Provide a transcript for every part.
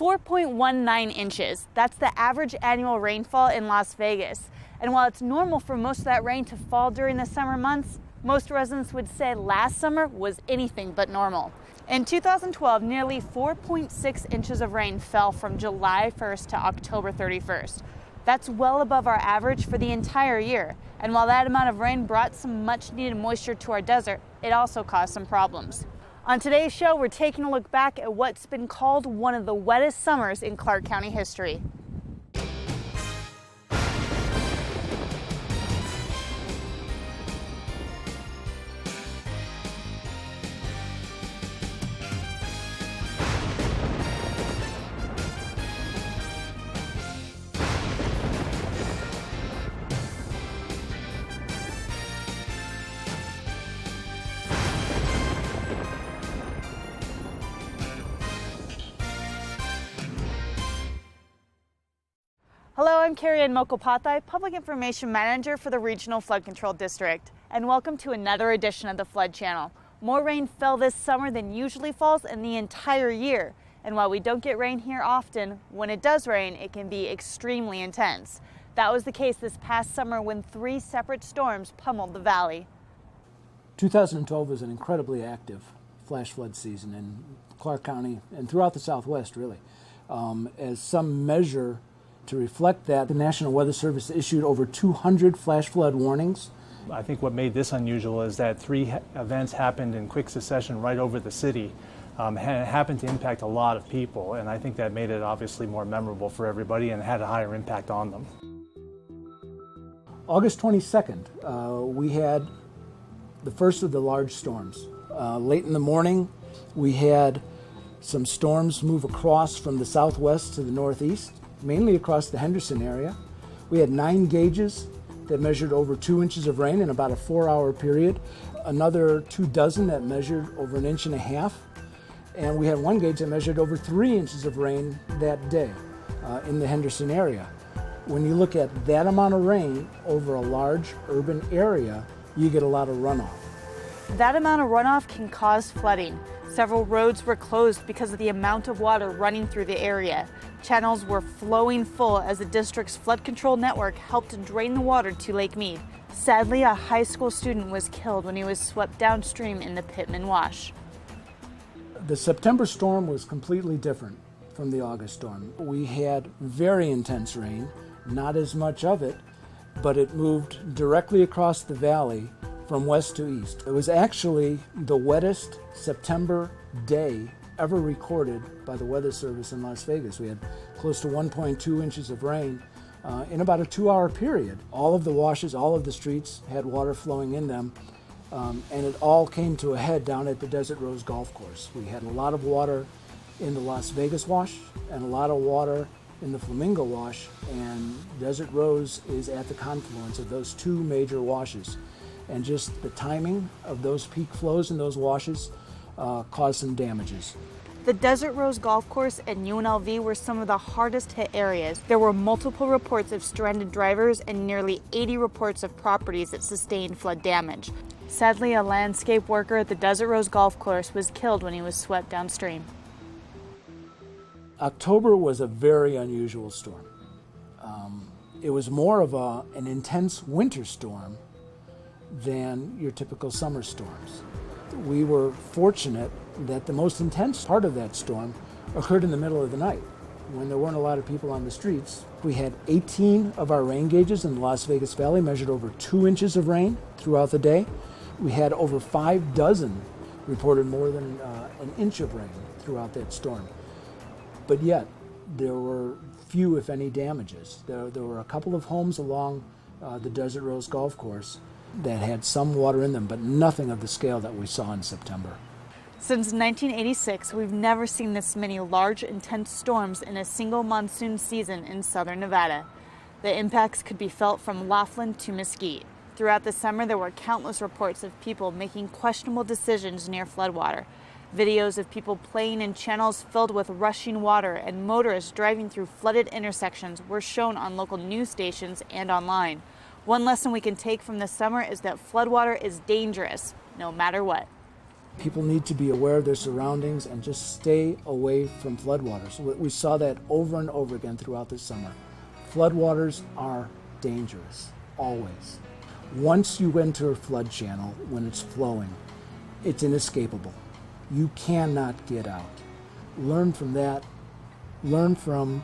4.19 inches. That's the average annual rainfall in Las Vegas. And while it's normal for most of that rain to fall during the summer months, most residents would say last summer was anything but normal. In 2012, nearly 4.6 inches of rain fell from July 1st to October 31st. That's well above our average for the entire year. And while that amount of rain brought some much needed moisture to our desert, it also caused some problems. On today's show, we're taking a look back at what's been called one of the wettest summers in Clark County history. Hello, I'm Carrie Ann Mokopathay, Public Information Manager for the Regional Flood Control District, and welcome to another edition of the Flood Channel. More rain fell this summer than usually falls in the entire year, and while we don't get rain here often, when it does rain, it can be extremely intense. That was the case this past summer when 3 separate storms pummeled the valley. 2012 was an incredibly active flash flood season in Clark County and throughout the Southwest, really. As some measure to reflect that, the National Weather Service issued over 200 flash flood warnings. I think what made this unusual is that 3 events happened in quick succession right over the city. It happened to impact a lot of people, and I think that made it obviously more memorable for everybody and had a higher impact on them. August 22nd, we had the first of the large storms. Late in the morning, we had some storms move across from the southwest to the northeast, mainly across the Henderson area. We had 9 gauges that measured over 2 inches of rain in about a 4-hour period, another 24 that measured over 1.5 inches, and we had 1 gauge that measured over 3 inches of rain that day in the Henderson area. When you look at that amount of rain over a large urban area, you get a lot of runoff. That amount of runoff can cause flooding. Several roads were closed because of the amount of water running through the area. Channels were flowing full as the district's flood control network helped drain the water to Lake Mead. Sadly, a high school student was killed when he was swept downstream in the Pittman Wash. The September storm was completely different from the August storm. We had very intense rain, not as much of it, but it moved directly across the valley from west to east. It was actually the wettest September day ever recorded by the Weather Service in Las Vegas. We had close to 1.2 inches of rain in about a 2-hour period. All of the washes, all of the streets had water flowing in them, and it all came to a head down at the Desert Rose Golf Course. We had a lot of water in the Las Vegas Wash and a lot of water in the Flamingo Wash, and Desert Rose is at the confluence of those 2 major washes. And just the timing of those peak flows in those washes caused some damages. The Desert Rose Golf Course and UNLV were some of the hardest hit areas. There were multiple reports of stranded drivers and nearly 80 reports of properties that sustained flood damage. Sadly, a landscape worker at the Desert Rose Golf Course was killed when he was swept downstream. October was a very unusual storm. It was more of an intense winter storm than your typical summer storms. We were fortunate that the most intense part of that storm occurred in the middle of the night when there weren't a lot of people on the streets. We had 18 of our rain gauges in the Las Vegas Valley measured over 2 inches of rain throughout the day. We had over 6 reported more than 1 inch of rain throughout that storm. But yet, there were few, if any, damages. There were a couple of homes along the Desert Rose Golf Course that had some water in them, but nothing of the scale that we saw in September. Since 1986, we've never seen this many large, intense storms in a single monsoon season in southern Nevada. The impacts could be felt from Laughlin to Mesquite. Throughout the summer, there were countless reports of people making questionable decisions near floodwater. Videos of people playing in channels filled with rushing water and motorists driving through flooded intersections were shown on local news stations and online. One lesson we can take from this summer is that floodwater is dangerous, no matter what. People need to be aware of their surroundings and just stay away from floodwaters. We saw that over and over again throughout the summer. Floodwaters are dangerous, always. Once you enter a flood channel, when it's flowing, it's inescapable. You cannot get out. Learn from that. Learn from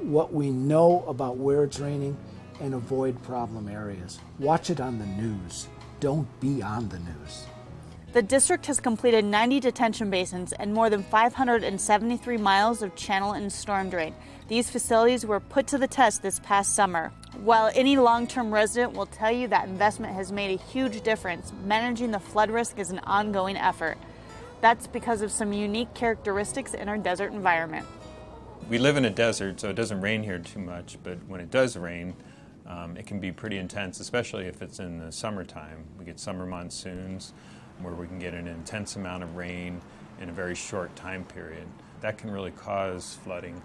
what we know about where it's raining and avoid problem areas. Watch it on the news. Don't be on the news. The district has completed 90 detention basins and more than 573 miles of channel and storm drain. These facilities were put to the test this past summer. While any long-term resident will tell you that investment has made a huge difference, managing the flood risk is an ongoing effort. That's because of some unique characteristics in our desert environment. We live in a desert, so it doesn't rain here too much, but when it does rain, it can be pretty intense, especially if it's in the summertime. We get summer monsoons where we can get an intense amount of rain in a very short time period. That can really cause flooding.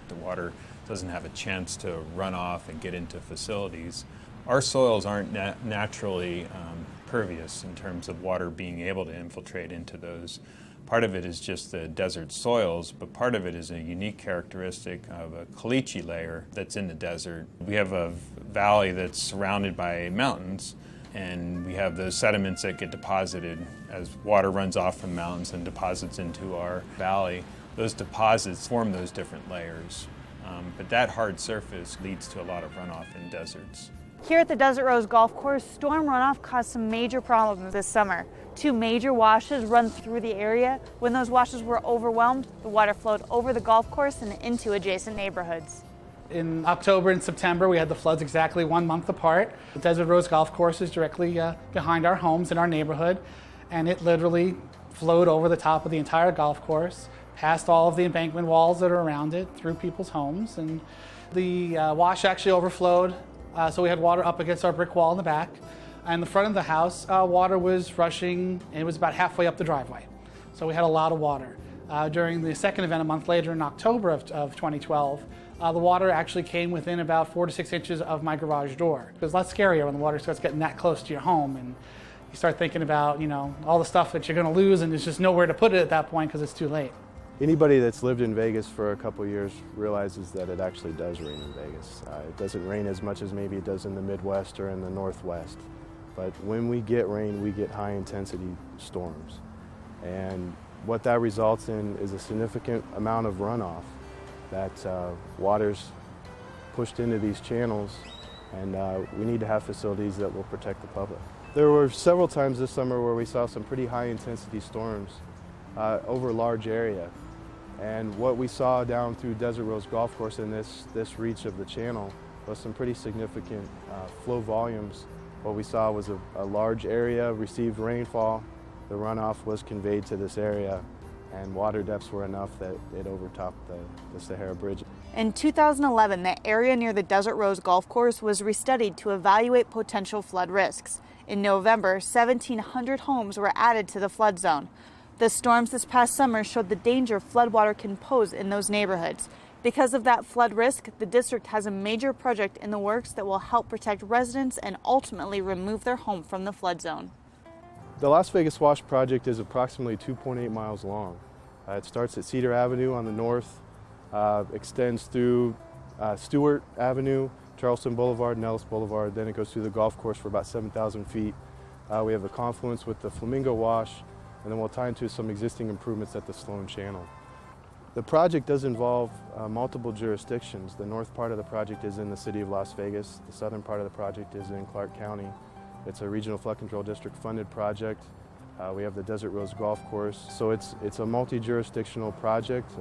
The water doesn't have a chance to run off and get into facilities. Our soils aren't naturally pervious in terms of water being able to infiltrate into those. Part of it is just the desert soils, but part of it is a unique characteristic of a caliche layer that's in the desert. We have a valley that's surrounded by mountains, and we have those sediments that get deposited as water runs off from mountains and deposits into our valley. Those deposits form those different layers, but that hard surface leads to a lot of runoff in deserts. Here at the Desert Rose Golf Course, storm runoff caused some major problems this summer. 2 major washes run through the area. When those washes were overwhelmed, the water flowed over the golf course and into adjacent neighborhoods. In October and September, we had the floods exactly 1 month apart. The Desert Rose Golf Course is directly behind our homes in our neighborhood, and it literally flowed over the top of the entire golf course, past all of the embankment walls that are around it, through people's homes, and the wash actually overflowed, so we had water up against our brick wall in the back. And the front of the house, water was rushing, and it was about halfway up the driveway. So we had a lot of water. During the second event a month later in October of 2012, the water actually came within about 4 to 6 inches of my garage door. It was a lot scarier when the water starts getting that close to your home, and you start thinking about, all the stuff that you're going to lose, and there's just nowhere to put it at that point because it's too late. Anybody that's lived in Vegas for a couple years realizes that it actually does rain in Vegas. It doesn't rain as much as maybe it does in the Midwest or in the Northwest. But when we get rain, we get high intensity storms. And what that results in is a significant amount of runoff that water's pushed into these channels, and we need to have facilities that will protect the public. There were several times this summer where we saw some pretty high intensity storms over a large area. And what we saw down through Desert Rose Golf Course in this reach of the channel was some pretty significant flow volumes. What we saw was a large area received rainfall, the runoff was conveyed to this area, and water depths were enough that it overtopped the Sahara Bridge. In 2011, the area near the Desert Rose Golf Course was restudied to evaluate potential flood risks. In November, 1,700 homes were added to the flood zone. The storms this past summer showed the danger floodwater can pose in those neighborhoods. Because of that flood risk, the district has a major project in the works that will help protect residents and ultimately remove their home from the flood zone. The Las Vegas Wash project is approximately 2.8 miles long. It starts at Cedar Avenue on the north, extends through Stewart Avenue, Charleston Boulevard, and Ellis Boulevard. Then it goes through the golf course for about 7,000 feet. We have a confluence with the Flamingo Wash, and then we'll tie into some existing improvements at the Sloan Channel. The project does involve multiple jurisdictions. The north part of the project is in the city of Las Vegas. The southern part of the project is in Clark County. It's a regional flood control district funded project. We have the Desert Rose Golf Course. So it's a multi-jurisdictional project.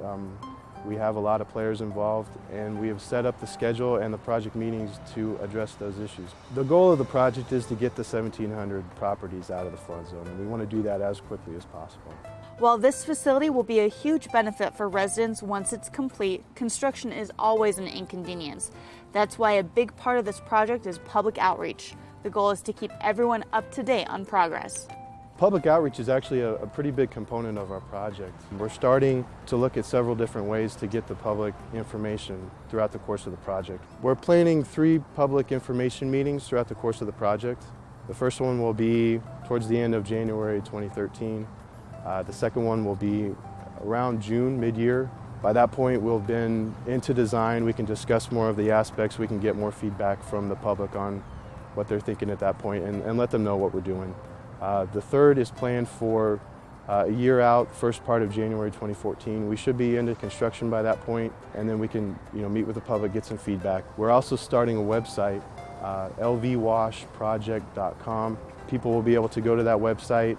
We have a lot of players involved, and we have set up the schedule and the project meetings to address those issues. The goal of the project is to get the 1,700 properties out of the flood zone, and we want to do that as quickly as possible. While this facility will be a huge benefit for residents once it's complete, construction is always an inconvenience. That's why a big part of this project is public outreach. The goal is to keep everyone up to date on progress. Public outreach is actually a pretty big component of our project. We're starting to look at several different ways to get the public information throughout the course of the project. We're planning 3 public information meetings throughout the course of the project. The first one will be towards the end of January 2013. The second one will be around June, mid-year. By that point, we'll have been into design. We can discuss more of the aspects. We can get more feedback from the public on what they're thinking at that point and let them know what we're doing. The third is planned for a year out, first part of January 2014. We should be into construction by that point, and then we can meet with the public, get some feedback. We're also starting a website, lvwashproject.com. People will be able to go to that website,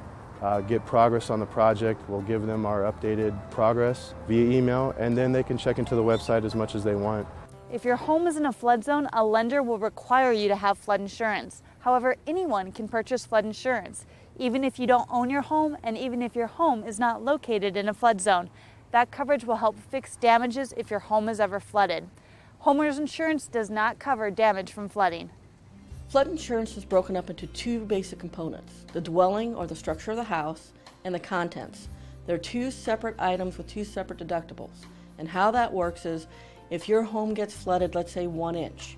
get progress on the project. We'll give them our updated progress via email, and then they can check into the website as much as they want. If your home is in a flood zone, a lender will require you to have flood insurance. However, anyone can purchase flood insurance, even if you don't own your home and even if your home is not located in a flood zone. That coverage will help fix damages if your home is ever flooded. Homeowners insurance does not cover damage from flooding. Flood insurance is broken up into two basic components: the dwelling or the structure of the house and the contents. They're two separate items with two separate deductibles. And how that works is if your home gets flooded, let's say 1 inch,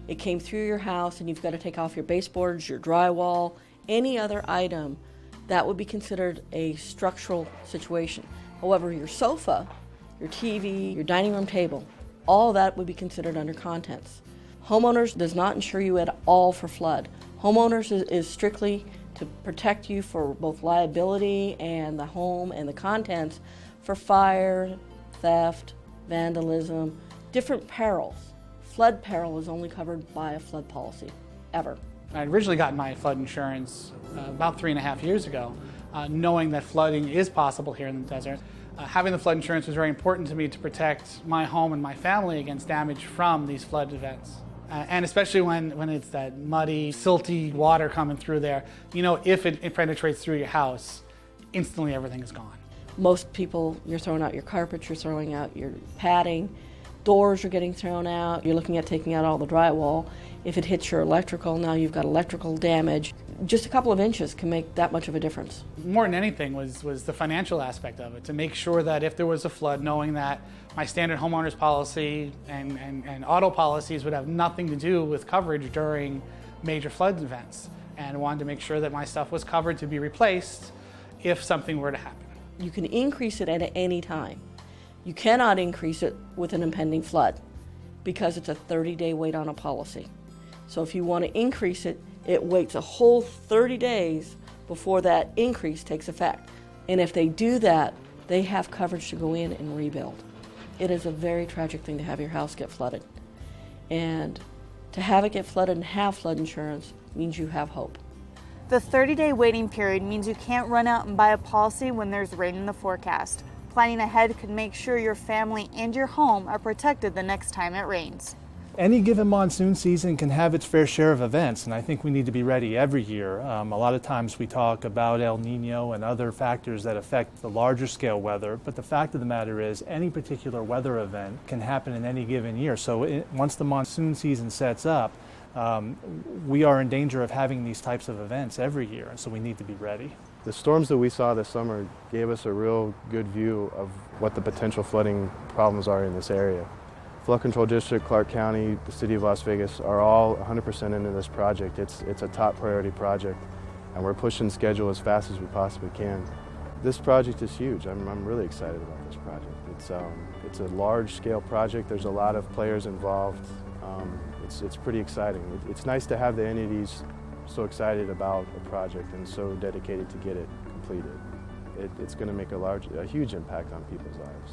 it came through your house and you've got to take off your baseboards, your drywall, any other item, that would be considered a structural situation. However, your sofa, your TV, your dining room table, all that would be considered under contents. Homeowners does not insure you at all for flood. Homeowners is strictly to protect you for both liability and the home and the contents for fire, theft, vandalism, different perils. Flood peril is only covered by a flood policy, ever. I originally got my flood insurance about 3.5 years ago, knowing that flooding is possible here in the desert. Having the flood insurance was very important to me to protect my home and my family against damage from these flood events. And especially when it's that muddy, silty water coming through there, if it penetrates through your house, instantly everything is gone. Most people, you're throwing out your carpet, you're throwing out your padding, doors are getting thrown out, you're looking at taking out all the drywall. If it hits your electrical, now you've got electrical damage. Just a couple of inches can make that much of a difference. More than anything was the financial aspect of it, to make sure that if there was a flood, knowing that my standard homeowners policy and auto policies would have nothing to do with coverage during major flood events, and wanted to make sure that my stuff was covered to be replaced if something were to happen. You can increase it at any time. You cannot increase it with an impending flood because it's a 30-day wait on a policy. So if you want to increase it, it waits a whole 30 days before that increase takes effect. And if they do that, they have coverage to go in and rebuild. It is a very tragic thing to have your house get flooded. And to have it get flooded and have flood insurance means you have hope. The 30-day waiting period means you can't run out and buy a policy when there's rain in the forecast. Planning ahead could make sure your family and your home are protected the next time it rains. Any given monsoon season can have its fair share of events, and I think we need to be ready every year. A lot of times we talk about El Nino and other factors that affect the larger scale weather, but the fact of the matter is any particular weather event can happen in any given year. So once the monsoon season sets up, we are in danger of having these types of events every year, and so we need to be ready. The storms that we saw this summer gave us a real good view of what the potential flooding problems are in this area. Flood Control District, Clark County, the City of Las Vegas are all 100% into this project. It's a top priority project, and we're pushing schedule as fast as we possibly can. This project is huge. I'm really excited about this project. It's a large-scale project. There's a lot of players involved. It's pretty exciting. It's nice to have the entities so excited about a project and so dedicated to get it completed. It's going to make a huge impact on people's lives.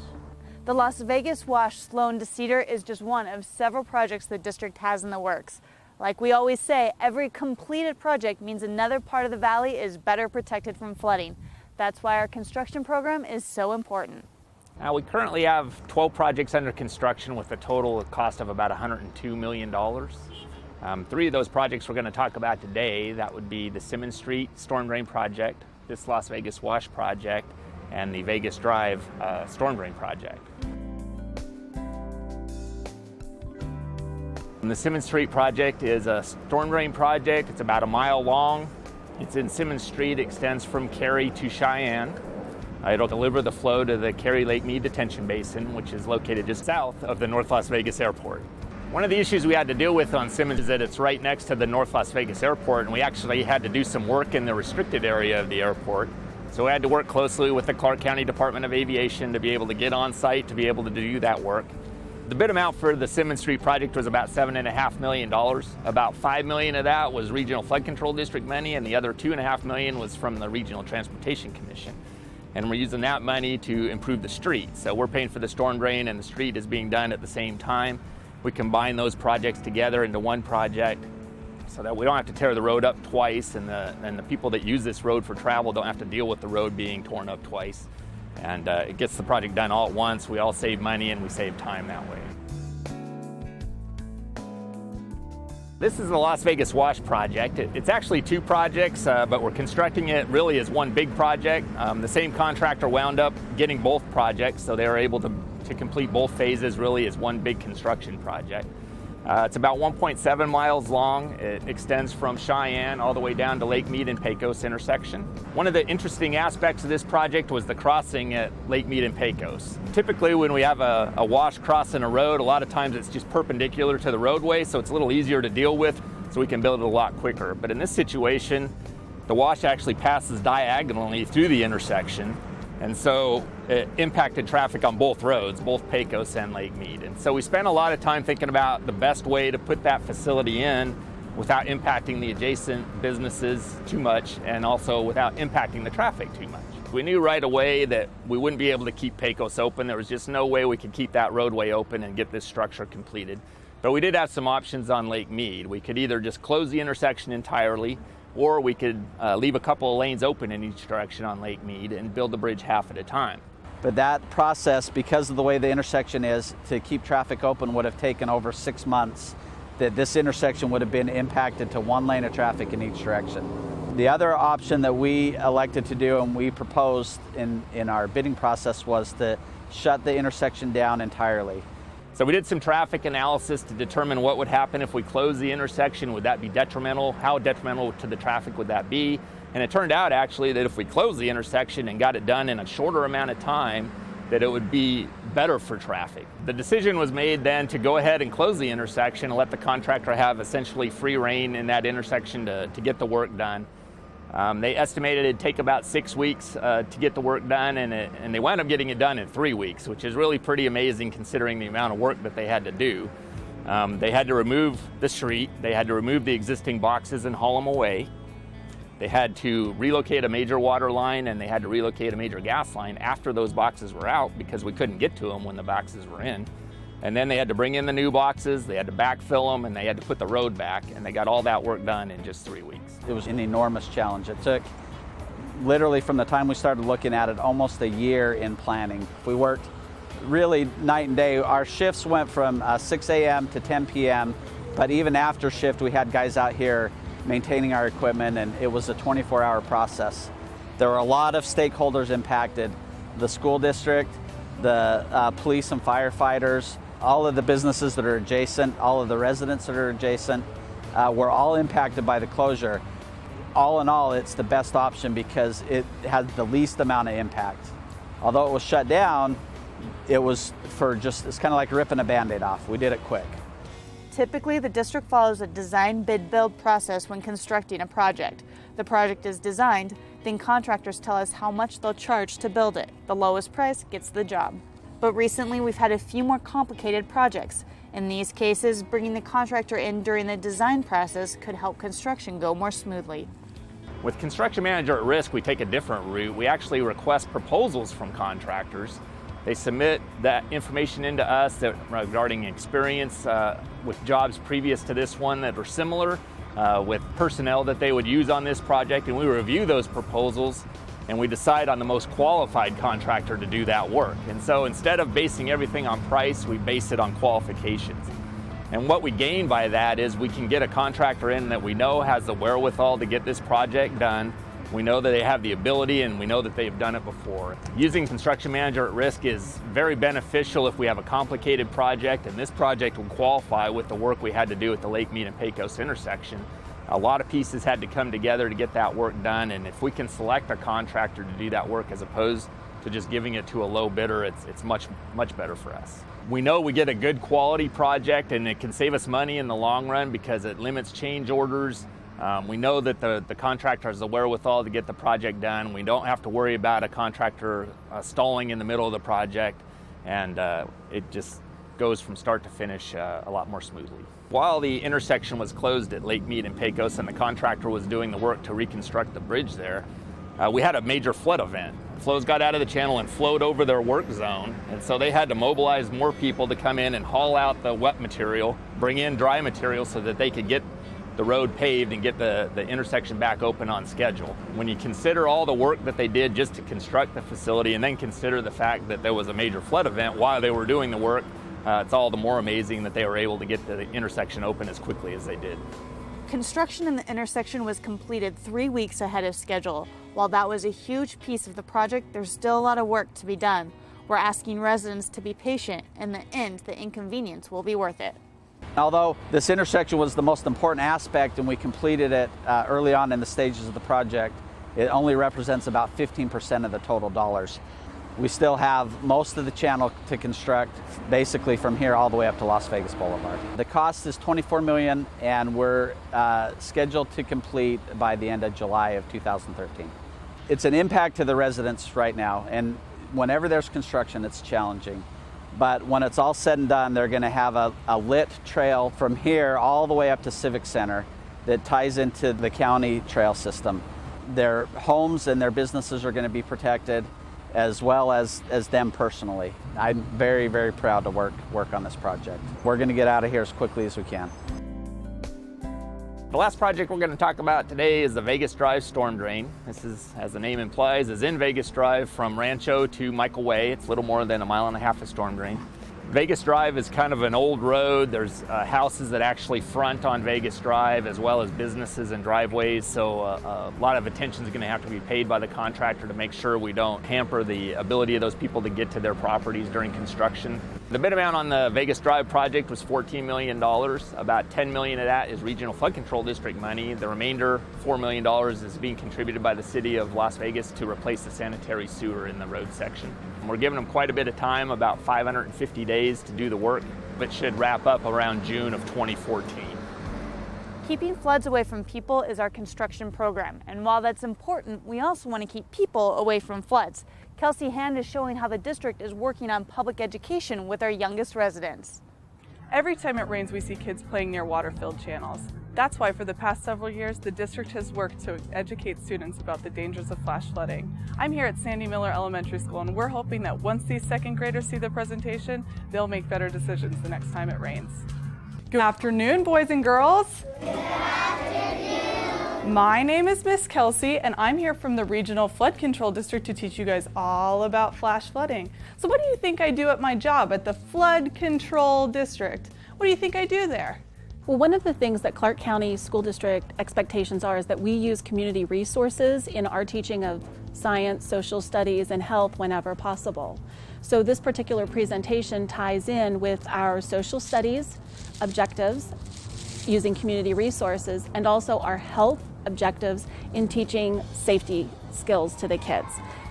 The Las Vegas Wash Sloan to Cedar is just one of several projects the district has in the works. Like we always say, every completed project means another part of the valley is better protected from flooding. That's why our construction program is so important. We currently have 12 projects under construction with a total cost of about $102 million. 3 of those projects we're going to talk about today. That would be the Simmons Street Storm Drain Project, this Las Vegas Wash Project, and the Vegas Drive Storm Drain Project. And the Simmons Street project is a storm drain project. It's about 1 mile long. It's in Simmons Street, extends from Cary to Cheyenne. It'll deliver the flow to the Cary Lake Mead Detention Basin, which is located just south of the North Las Vegas Airport. One of the issues we had to deal with on Simmons is that it's right next to the North Las Vegas Airport, and we actually had to do some work in the restricted area of the airport. So we had to work closely with the Clark County Department of Aviation to be able to get on site, to be able to do that work. The bid amount for the Simmons Street project was about $7.5 million. About $5 million of that was Regional Flood Control District money, and the other $2.5 million was from the Regional Transportation Commission. And we're using that money to improve the street. So we're paying for the storm drain, and the street is being done at the same time. We combine those projects together into one project so that we don't have to tear the road up twice, and the people that use this road for travel don't have to deal with the road being torn up twice. And it gets the project done all at once. We all save money and we save time that way. This is the Las Vegas Wash project. It's actually two projects, but we're constructing it really as one big project. The same contractor wound up getting both projects, so they were able to complete both phases really as one big construction project. It's about 1.7 miles long. It extends from Cheyenne all the way down to Lake Mead and Pecos intersection. One of the interesting aspects of this project was the crossing at Lake Mead and Pecos. Typically when we have a wash crossing a road, a lot of times it's just perpendicular to the roadway, so it's a little easier to deal with, so we can build it a lot quicker. But in this situation, the wash actually passes diagonally through the intersection, and so it impacted traffic on both roads, both Pecos and Lake Mead. And so we spent a lot of time thinking about the best way to put that facility in without impacting the adjacent businesses too much, and also without impacting the traffic too much. We knew right away that we wouldn't be able to keep Pecos open. There was just no way we could keep that roadway open and get this structure completed. But we did have some options on Lake Mead. We could either just close the intersection entirely, or we could leave a couple of lanes open in each direction on Lake Mead and build the bridge half at a time. But that process, because of the way the intersection is, to keep traffic open would have taken over 6 months, that this intersection would have been impacted to one lane of traffic in each direction. The other option that we elected to do and we proposed in our bidding process was to shut the intersection down entirely. So we did some traffic analysis to determine what would happen if we closed the intersection. Would that be detrimental? How detrimental to the traffic would that be? And it turned out actually that if we closed the intersection and got it done in a shorter amount of time, that it would be better for traffic. The decision was made then to go ahead and close the intersection and let the contractor have essentially free rein in that intersection to get the work done. They estimated it'd take about 6 weeks to get the work done, and they wound up getting it done in 3 weeks, which is really pretty amazing considering the amount of work that they had to do. They had to remove the street, they had to remove the existing boxes and haul them away. They had to relocate a major water line, and they had to relocate a major gas line after those boxes were out because we couldn't get to them when the boxes were in. And then they had to bring in the new boxes, they had to backfill them, and they had to put the road back, and they got all that work done in just 3 weeks. It was an enormous challenge. It took, literally from the time we started looking at it, almost a year in planning. We worked really night and day. Our shifts went from 6 a.m. to 10 p.m., but even after shift, we had guys out here maintaining our equipment, and it was a 24-hour process. There were a lot of stakeholders impacted: the school district, the police and firefighters, all of the businesses that are adjacent, all of the residents that are adjacent, were all impacted by the closure. All in all, it's the best option because it has the least amount of impact. Although it was shut down, it was it's kind of like ripping a Band-Aid off. We did it quick. Typically, the district follows a design, bid, build process when constructing a project. The project is designed, then contractors tell us how much they'll charge to build it. The lowest price gets the job. But recently, we've had a few more complicated projects. In these cases, bringing the contractor in during the design process could help construction go more smoothly. With Construction Manager at Risk, we take a different route. We actually request proposals from contractors. They submit that information into us regarding experience with jobs previous to this one that are similar, with personnel that they would use on this project, and we review those proposals and we decide on the most qualified contractor to do that work. And so instead of basing everything on price, we base it on qualifications. And what we gain by that is we can get a contractor in that we know has the wherewithal to get this project done. We know that they have the ability, and we know that they've done it before. Using Construction Manager at Risk is very beneficial if we have a complicated project, and this project will qualify with the work we had to do at the Lake Mead and Pecos intersection. A lot of pieces had to come together to get that work done, and if we can select a contractor to do that work as opposed to just giving it to a low bidder, it's much better for us. We know we get a good quality project, and it can save us money in the long run because it limits change orders. We know that the contractor has the wherewithal to get the project done. We don't have to worry about a contractor stalling in the middle of the project, and it just goes from start to finish a lot more smoothly. While the intersection was closed at Lake Mead and Pecos and the contractor was doing the work to reconstruct the bridge there, we had a major flood event. Flows got out of the channel and flowed over their work zone, and so they had to mobilize more people to come in and haul out the wet material, bring in dry material so that they could get the road paved and get the intersection back open on schedule. When you consider all the work that they did just to construct the facility and then consider the fact that there was a major flood event while they were doing the work, it's all the more amazing that they were able to get the intersection open as quickly as they did. Construction in the intersection was completed 3 weeks ahead of schedule. While that was a huge piece of the project, there's still a lot of work to be done. We're asking residents to be patient. In the end, the inconvenience will be worth it. Although this intersection was the most important aspect and we completed it early on in the stages of the project, it only represents about 15% of the total dollars. We still have most of the channel to construct, basically from here all the way up to Las Vegas Boulevard. The cost is $24 million, and we're scheduled to complete by the end of July of 2013. It's an impact to the residents right now, and whenever there's construction, it's challenging. But when it's all said and done, they're going to have a lit trail from here all the way up to Civic Center that ties into the county trail system. Their homes and their businesses are going to be protected, as well as them personally. I'm very, very proud to work on this project. We're going to get out of here as quickly as we can. The last project we're going to talk about today is the Vegas Drive storm drain. This is, as the name implies, is in Vegas Drive from Rancho to Michael Way. It's a little more than 1.5 miles of storm drain. Vegas Drive is kind of an old road. There's houses that actually front on Vegas Drive, as well as businesses and driveways, so a lot of attention is going to have to be paid by the contractor to make sure we don't hamper the ability of those people to get to their properties during construction. The bid amount on the Vegas Drive project was $14 million. About $10 million of that is Regional Flood Control District money. The remainder, $4 million, is being contributed by the city of Las Vegas to replace the sanitary sewer in the road section. And we're giving them quite a bit of time, about 550 days to do the work, but should wrap up around June of 2014. Keeping floods away from people is our construction program, and while that's important, we also want to keep people away from floods. Kelsey Hand is showing how the district is working on public education with our youngest residents. Every time it rains, we see kids playing near water-filled channels. That's why for the past several years, the district has worked to educate students about the dangers of flash flooding. I'm here at Sandy Miller Elementary School, and we're hoping that once these second graders see the presentation, they'll make better decisions the next time it rains. Good afternoon, boys and girls. Good afternoon. My name is Miss Kelsey, and I'm here from the Regional Flood Control District to teach you guys all about flash flooding. So what do you think I do at my job at the Flood Control District? What do you think I do there? Well, one of the things that Clark County School District expectations are is that we use community resources in our teaching of science, social studies, and health whenever possible. So this particular presentation ties in with our social studies objectives using community resources and also our health objectives in teaching safety skills to the kids.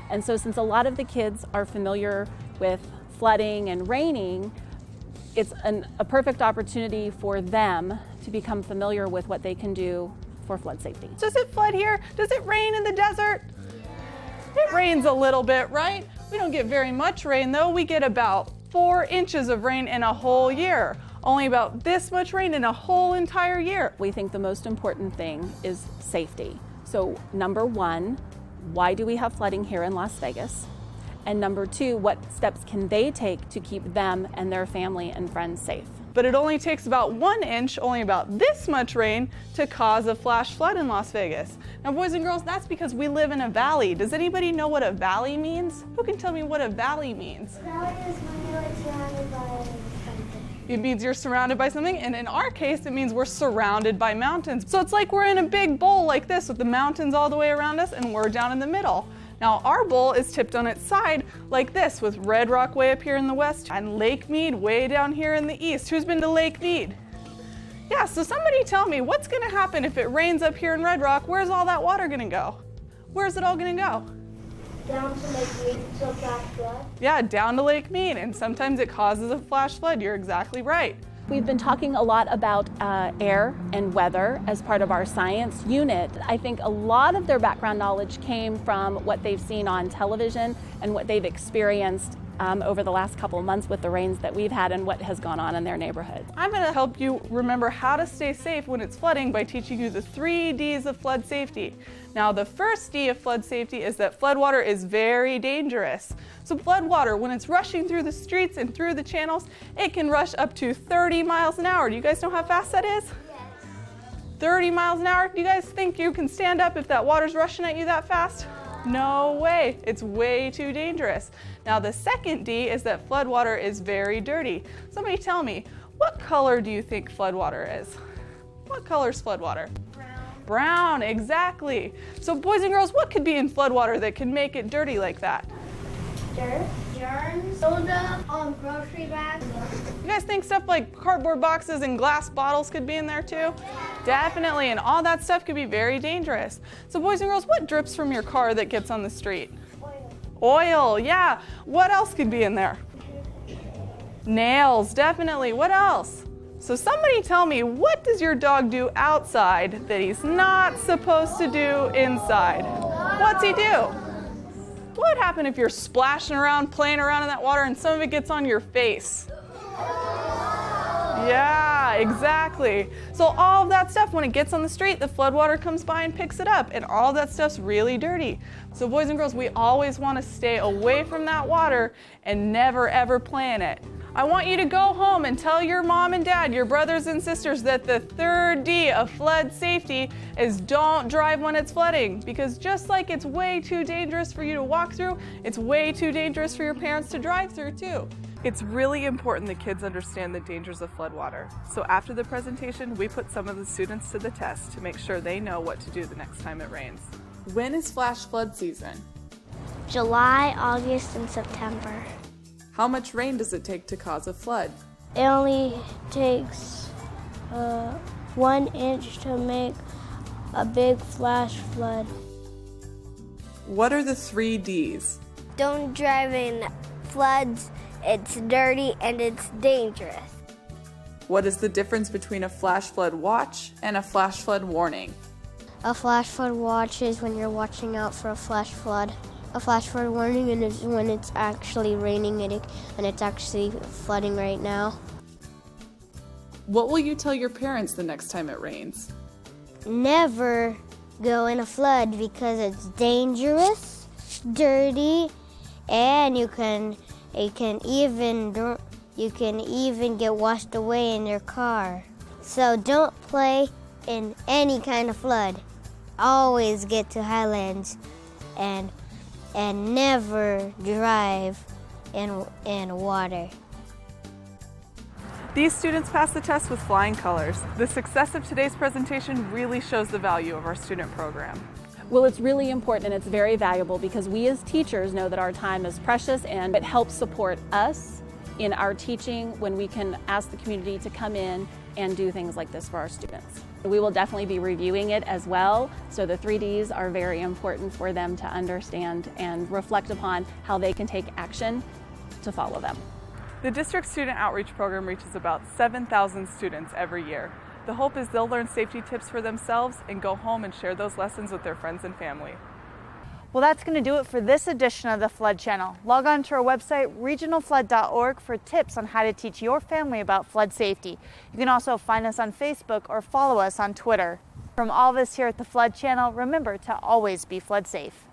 And so since a lot of the kids are familiar with flooding and raining, it's a perfect opportunity for them to become familiar with what they can do for flood safety. Does it flood here? Does it rain in the desert? It rains a little bit, right? We don't get very much rain though. We get about 4 inches of rain in a whole year. Only about this much rain in a whole entire year. We think the most important thing is safety. So number one, why do we have flooding here in Las Vegas? And number two, what steps can they take to keep them and their family and friends safe? But it only takes about 1 inch, only about this much rain, to cause a flash flood in Las Vegas. Now, boys and girls, that's because we live in a valley. Does anybody know what a valley means? Who can tell me what a valley means? Valley is when you're surrounded by something. It means you're surrounded by something, and in our case, it means we're surrounded by mountains. So it's like we're in a big bowl like this with the mountains all the way around us, and we're down in the middle. Now our bowl is tipped on its side like this, with Red Rock way up here in the west and Lake Mead way down here in the east. Who's been to Lake Mead? Yeah, so somebody tell me, what's gonna happen if it rains up here in Red Rock? Where's all that water gonna go? Where's it all gonna go? Down to Lake Mead to flash flood? Yeah, down to Lake Mead, and sometimes it causes a flash flood. You're exactly right. We've been talking a lot about air and weather as part of our science unit. I think a lot of their background knowledge came from what they've seen on television and what they've experienced over the last couple of months with the rains that we've had and what has gone on in their neighborhood. I'm going to help you remember how to stay safe when it's flooding by teaching you the 3 Ds of flood safety. Now, the first D of flood safety is that floodwater is very dangerous. So floodwater, when it's rushing through the streets and through the channels, it can rush up to 30 miles an hour. Do you guys know how fast that is? Yes. 30 miles an hour? Do you guys think you can stand up if that water's rushing at you that fast? No way. It's way too dangerous. Now, the second D is that floodwater is very dirty. Somebody tell me, what color do you think floodwater is? What color is floodwater? Brown, exactly. So boys and girls, what could be in floodwater that can make it dirty like that? Dirt, germs, soda, grocery bags. You guys think stuff like cardboard boxes and glass bottles could be in there too? Definitely, and all that stuff could be very dangerous. So boys and girls, what drips from your car that gets on the street? Oil, yeah. What else could be in there? Nails, definitely. What else? So somebody tell me, what does your dog do outside that he's not supposed to do inside? What's he do? What would happen if you're splashing around, playing around in that water, and some of it gets on your face? Yeah, exactly. So all of that stuff, when it gets on the street, the floodwater comes by and picks it up, and all that stuff's really dirty. So boys and girls, we always want to stay away from that water and never ever play in it. I want you to go home and tell your mom and dad, your brothers and sisters, that the third D of flood safety is don't drive when it's flooding. Because just like it's way too dangerous for you to walk through, it's way too dangerous for your parents to drive through too. It's really important that kids understand the dangers of floodwater. So after the presentation, we put some of the students to the test to make sure they know what to do the next time it rains. When is flash flood season? July, August, and September. How much rain does it take to cause a flood? It only takes 1 inch to make a big flash flood. What are the 3 Ds? Don't drive in floods, it's dirty and it's dangerous. What is the difference between a flash flood watch and a flash flood warning? A flash flood watch is when you're watching out for a flash flood. A flash flood warning is when it's actually raining and it's actually flooding right now. What will you tell your parents the next time it rains? Never go in a flood because it's dangerous, dirty, and you can even get washed away in your car. So don't play in any kind of flood. Always get to Highlands and never drive in water. These students passed the test with flying colors. The success of today's presentation really shows the value of our student program. Well, it's really important and it's very valuable because we as teachers know that our time is precious and it helps support us in our teaching when we can ask the community to come in and do things like this for our students. We will definitely be reviewing it as well, so the 3 Ds are very important for them to understand and reflect upon how they can take action to follow them. The district student outreach program reaches about 7,000 students every year. The hope is they'll learn safety tips for themselves and go home and share those lessons with their friends and family. Well, that's going to do it for this edition of the Flood Channel. Log on to our website, regionalflood.org, for tips on how to teach your family about flood safety. You can also find us on Facebook or follow us on Twitter. From all of us here at the Flood Channel, remember to always be flood safe.